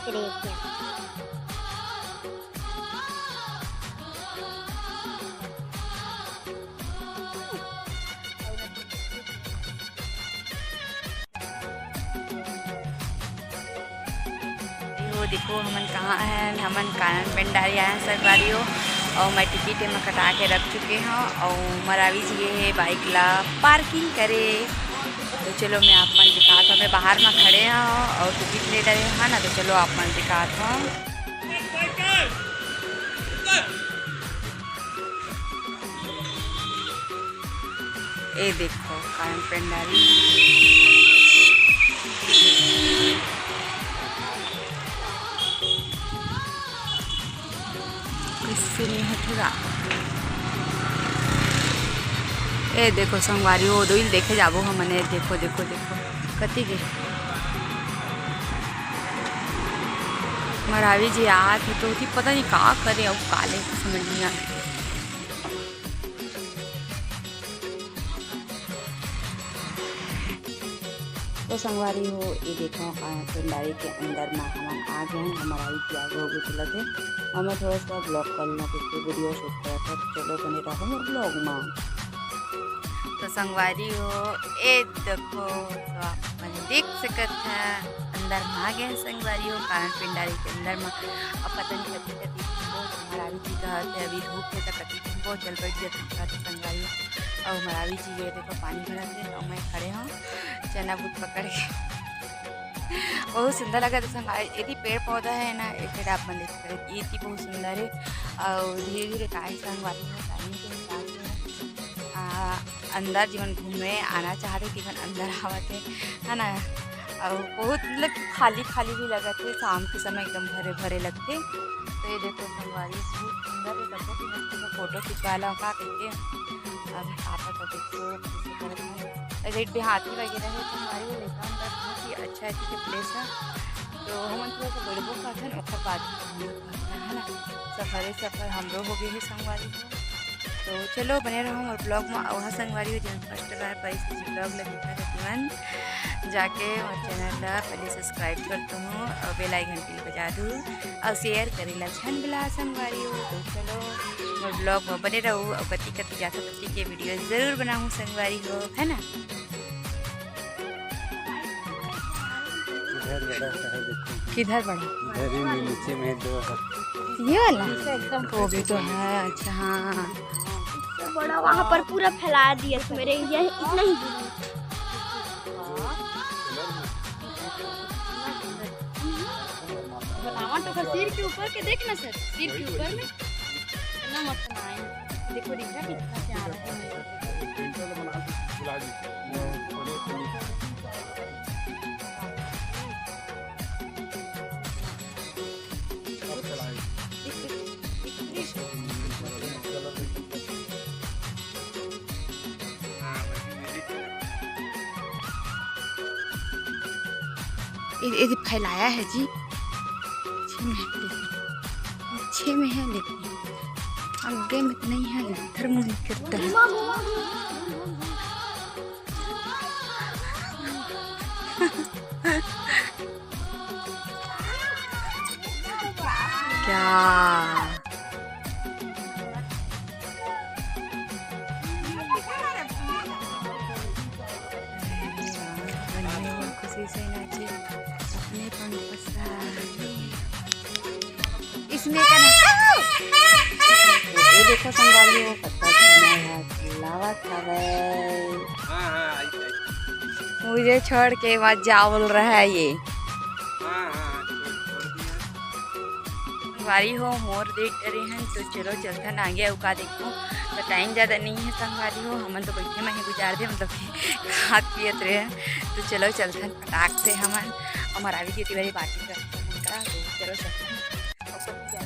देखो हमन कहाँ हैं, हमन कानन पेंडारी आए हैं सरकारियों और मैं टिकट में कटा के रख चुके हैं और मरावी जी है बाइक ला पार्किंग करे। तो चलो मैं आप मन दिखाता हूँ, मैं बाहर में खड़े हैं और टिकट ले रहे हैं ना, तो चलो आप मन दिखाता हूँ। ये देखो कानन पेंडारी ए देखो संगवारी वो दोइल देखे जाबो हमने। देखो देखो देखो कति के मरावी जी आत है तो पता नहीं का करे और काले समझ नहीं आ। तो संगवारी हो ये देखो पेंडारी के अंदर में हम आ गए हैं। हमारा भी आगे हो गए चलते हमें थोड़ा सा ब्लॉग करना क्योंकि वीडियो शूट करा था। चलो बने रहो मेरे ब्लॉग में। तो संगवारी हो ये देखो तो आप देख सकते हैं अंदर में आ गए हैं संगवारी हो कानन पेंडारी के अंदर में। अब पता नहीं कति कति मरावी जी कहते अभी धूप है तो कति बहुत जल बैठ जाते संगवारी हो। और मरावी जी ये देखो पानी भरा थे और मैं खड़े हूँ चना बुट पकड़ के बहुत सुंदर लगा। तो यदि पेड़ पौधा है ना ये पेड़ आप मन देख सकते ये बहुत सुंदर है। और धीरे धीरे टाइम संगवारी हो टाइम के हिसाब से अंदर जीवन घूमे आना चाहते जीवन अंदर आवाते है ना। और बहुत मतलब खाली खाली भी लगा थे शाम के समय एकदम भरे भरे लगते। तो ये देखो संगवारी बहुत सुंदर है लगता है फोटो खिंचवा ला का कहते अब आप तो देखो रेट भी हाथी वगैरह है संगवारी वो लेता अंदर बहुत ही अच्छा अच्छी प्लेस है। तो हम थोड़ा सा बड़बो खाते और बाद है ना सफ़र हमरो हो गए है संगवारी को। तो चलो बने रहो और ब्लॉग में वहाँ संगवारी हो जब फर्स्ट बार पर इस ब्लॉग में दिखा रहती मन जाके और चैनल ला पहले सब्सक्राइब करता हूँ और बेल आइकन घंटी बजा दूँ और शेयर करेला छन बिला संगवारी हो। तो चलो और ब्लॉग में बने रहो और कति कति जाता कति के वीडियो ज़रूर बनाऊँ संगवारी हो है ना। किधर बड़ा नीचे में दो ये वाला एकदम वो भी तो है। अच्छा हाँ बड़ा वहाँ पर पूरा फैला दिया मेरे ये इतना ही बनावा तो सिर के ऊपर के देखना सर सिर के ऊपर में इतना मस्त बनाए देखो दिख रहा कितना प्यारा है। ये फैलाया है जी अच्छे में है लेकिन आगे में तो नहीं है इधर मुँह करता है। क्या खुशी से नाचे अपने इसमें का ये देखो संभाली वो पत्ता लावा था मुझे छोड़ के वहाँ जा बोल रहा है ये संगवारी हो मोर देख रहे हैं। तो चलो चलते आगे उका देखो तो टाइम ज़्यादा नहीं है संगवारी हो हमन तो बैठे में ही गुजार दे मतलब कि खाद पियत रहे हैं। तो चलो चलते पटाख से हमन हमारा भी खेती बारी बाटी करते हैं। तो चलो चलते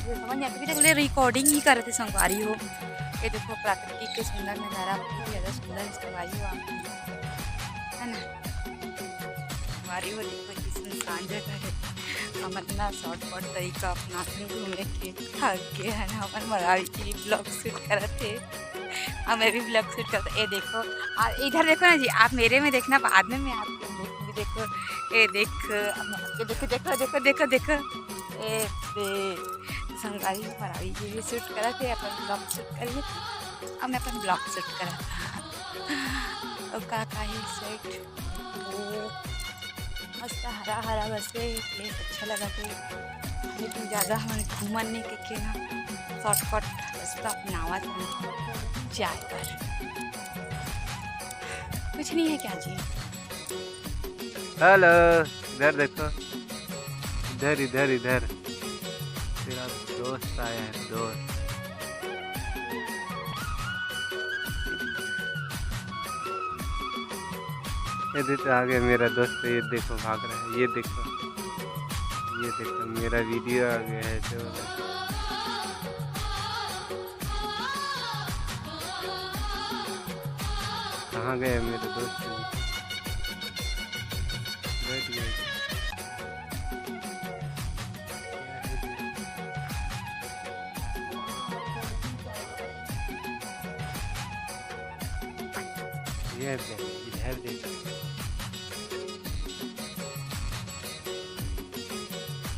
समझ आते रिकॉर्डिंग ही कर रहे थे संगवारी हो। ये देखो प्राकृतिक के सुंदर नज़ारा बहुत ज़्यादा सुंदर संगवारी हो है ना। संगवारी हो देखो जिसमें सांझ है हम अपना शॉर्टकट तरीका अपना घूमने के थक गए है ना। हमारे मरावी की ब्लॉग शूट कर थे हमें भी ब्लॉग शूट करते। ये देखो इधर देखो ना जी आप मेरे में देखना बाद में मैं आपको देखूँगी। देखो ये देखो देखो देखो देखो देखो देखो ए संगवारी हमारा वीडियो शूट करा थे, अपन ब्लॉग शूट करिए। अब मैं अपन ब्लॉग शूट करा था और का ही सेट वो मस्त हरा हरा बसे प्लेस अच्छा लगा थे, लेकिन ज़्यादा हमारे घूमन नहीं के ना शॉर्टकट रास्ता अपनावा था जाए पर कुछ नहीं है क्या जी। हेलो, इधर देखो, इधर इधर इधर तेरा दोस्त आया है, दोस्त। ये देखो आ गया मेरा दोस्त, ये देखो भाग रहा है, ये देखो मेरा वीडियो आ गया है जो कहाँ गए मेरे दोस्त, बैठ गए। ये देख, इधर देख।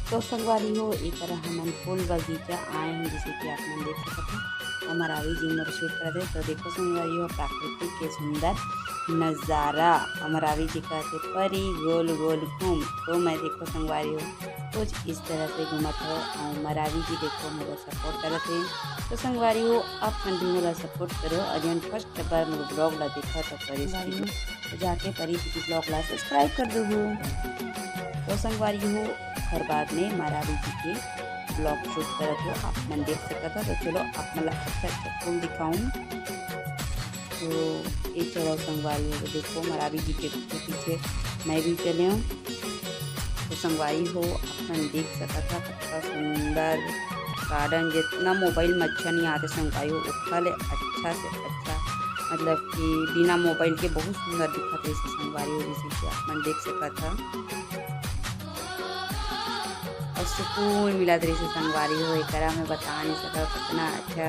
तो संगवारी हो एक तरह हम फूल बगीचा आए हैं, जैसे कि आप मन देख सकते हैं हमारा भी जी में शूट कर दे। तो देखो संगवारी हो प्राकृतिक के सुंदर नज़ारा हमारा भी दिखाते परी गोल गोल घूम। तो मैं देखो संगवारी हो कुछ इस तरह से घूमत हो और मरावी जी देखो मेरा सपोर्ट करते। तो संगवारी हो आप मन भी मेरा सपोर्ट करो। अजन फर्स्ट बार मेरे ब्लॉग ला देखा तो परी हो तो जाके परी जी ब्लॉग ला सब्सक्राइब कर दो। तो संगवारी हो हर बाद में मरावी जी के ब्लॉग शूट करत हो, आप मन देख सकता था। तो चलो आप मतलब अच्छा अच्छा फूल दिखाऊँ। तो ये चलो संगवारी हो देखो मरावी जी के पीछे मैं भी चले हूँ। तो संगवारी हो आप मन देख सकता था कितना सुंदर गार्डन, जितना मोबाइल में अच्छा नहीं आते संगवारी हो उतना ले अच्छा से अच्छा, मतलब कि बिना मोबाइल के बहुत सुंदर दिखते इसे संगवारी हो, जैसे कि आप मन देख सकता था। और सुकून मिला रही से संगवारी हो एक मैं बता नहीं सका कितना अच्छा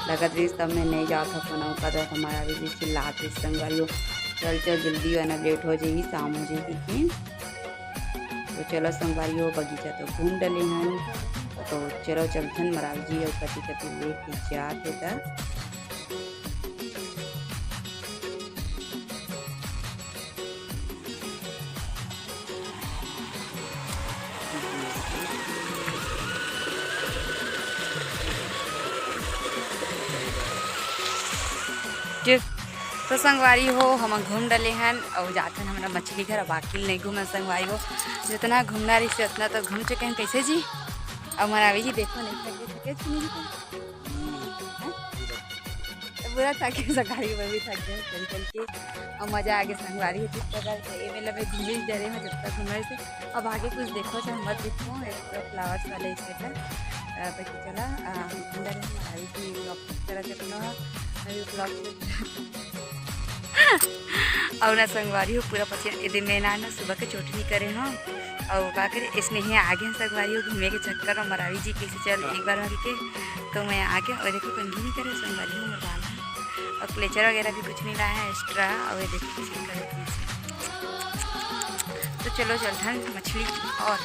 लगत रही। तब मैं नहीं जाता फोन का तो हमारा भी जी चिल्लात रही संगवारी हो चल चल जल्दी है ना, लेट हो जाएगी शाम हो जाएगी। तो चलो संगवारी हो बगीचा तो घूम डले हैं। तो चलो चलथन मरावी जी और कति कति लेके जाते था। तो संगवारी हो हम घूम डले हैं और जाते हैं हमारा मछली घर। अब बाकी नहीं घूमे संगवारी हो, जितना घूमना रही से उतना तो घूम चुके हैं। कैसे जी अब मरावी जी देखो नहीं थके पूरा थके संगवारी में भी थक गए चल चल के और मज़ा आ गया संगवारी हो जिस प्रकार से ये मतलब घूमे डरे में जब तक घूम रहे थे। अब आगे कुछ देखो चाहे मत देखो, एक फ्लावर्स वाले स्टेट है बाकी चला अंदर मरावी जी ब्लॉग तरह से अपना ब्लॉग और ना संगवारी हो पूरा पसीना यदि मैं ना सुबह के चोटनी करे हाँ और का करे इसने ही आगे संगवारी हो घूमे के चक्कर और मरावी जी कैसे चल एक बार हल के। तो मैं आगे और देखो कंघी नहीं करे संगवारी हो मरवाना और क्लेचर वगैरह भी कुछ नहीं लाया है एक्स्ट्रा। और ये देखो कैसे करे। तो चलो चलते मछली और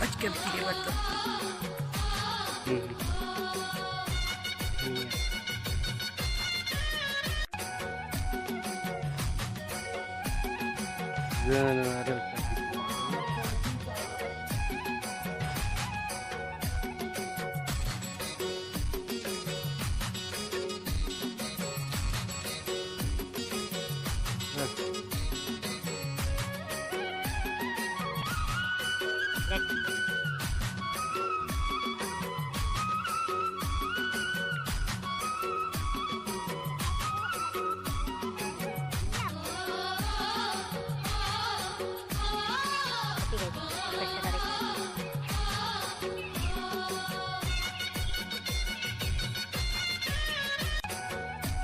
बच के भी तो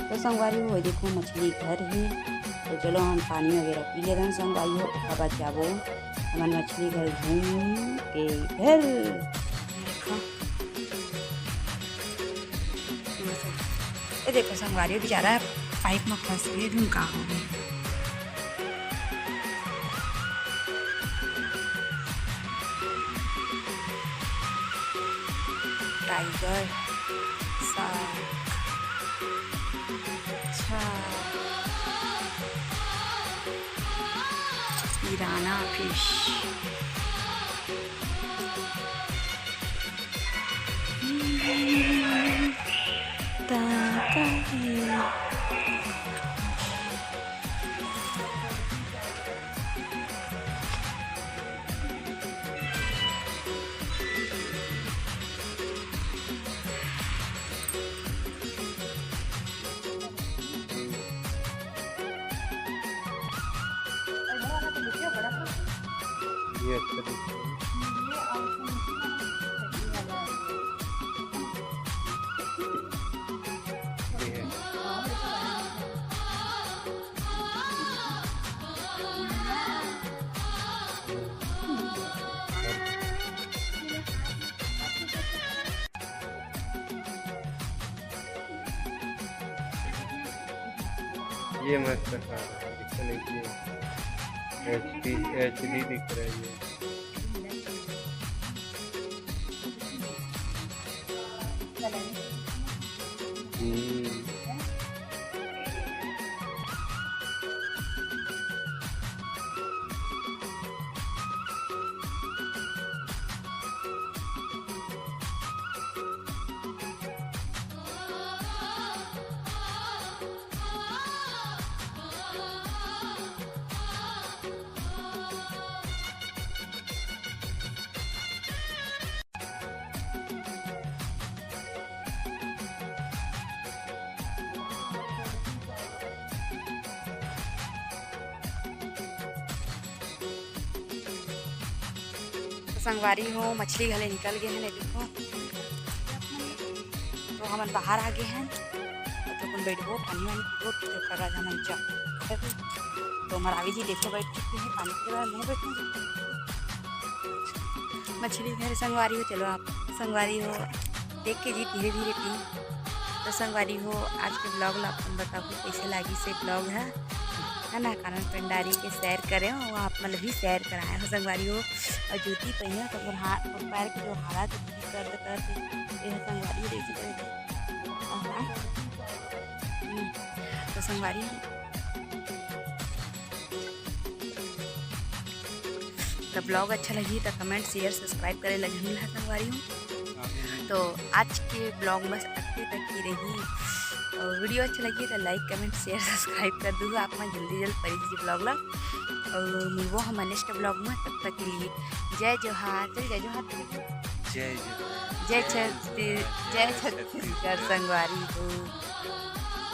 तो संगवारी हो देखो मछली घर ही। तो चलो हम पानी वगैरह पी ले रहे हैं संगवारी हो उसका बाद जाबो हमारे मछली घर घूम के घर। देखो संगवारी बेचारा पाइप में फंस गए तुम कहाँ हो गए। टाइगर अच्छा पिराना फिश ये अच्छा दिख रहा है। ये है। ये मस्त दिखा रहा है, दिखता नहीं ये HD दिख रहा है ये। संगवारी हो मछली घले निकल गए हैं देखो तो हम बाहर आ गए हैं तो अपन बैठो पानी वानी पीबो तो करा जाना चा तो मरावी जी देखो बैठ चुके हैं पानी के बाद नहीं बैठे मछली घर संगवारी हो चलो आप संगवारी हो देख के जी धीरे धीरे पी तो संगवारी हो आज के ब्लॉग ला अपन बताओ कैसे लगी से ब्लॉग है ना कानन पेंडारी के सैर करें और आप मतलब भी सैर कराए हो संगवारी हो और जूती पहने तो हाथ और पैर के जो हालात दर्द करते ये संगवारी देखी तो संगवारी तो ब्लॉग अच्छा लगी तो कमेंट शेयर सब्सक्राइब करे लगी है संगवारी हूँ तो आज के ब्लॉग में अत्ते तक ही रही और वीडियो अच्छा लगी तो लाइक कमेंट शेयर सब्सक्राइब कर दूँगा आप मैं जल्दी परी जी ब्लॉग ला और मिलवो हम नेक्स्ट ब्लॉग में तब तक के लिए जय जोहार जय जोहार जय छत्तीसगढ़ संगवारी हो।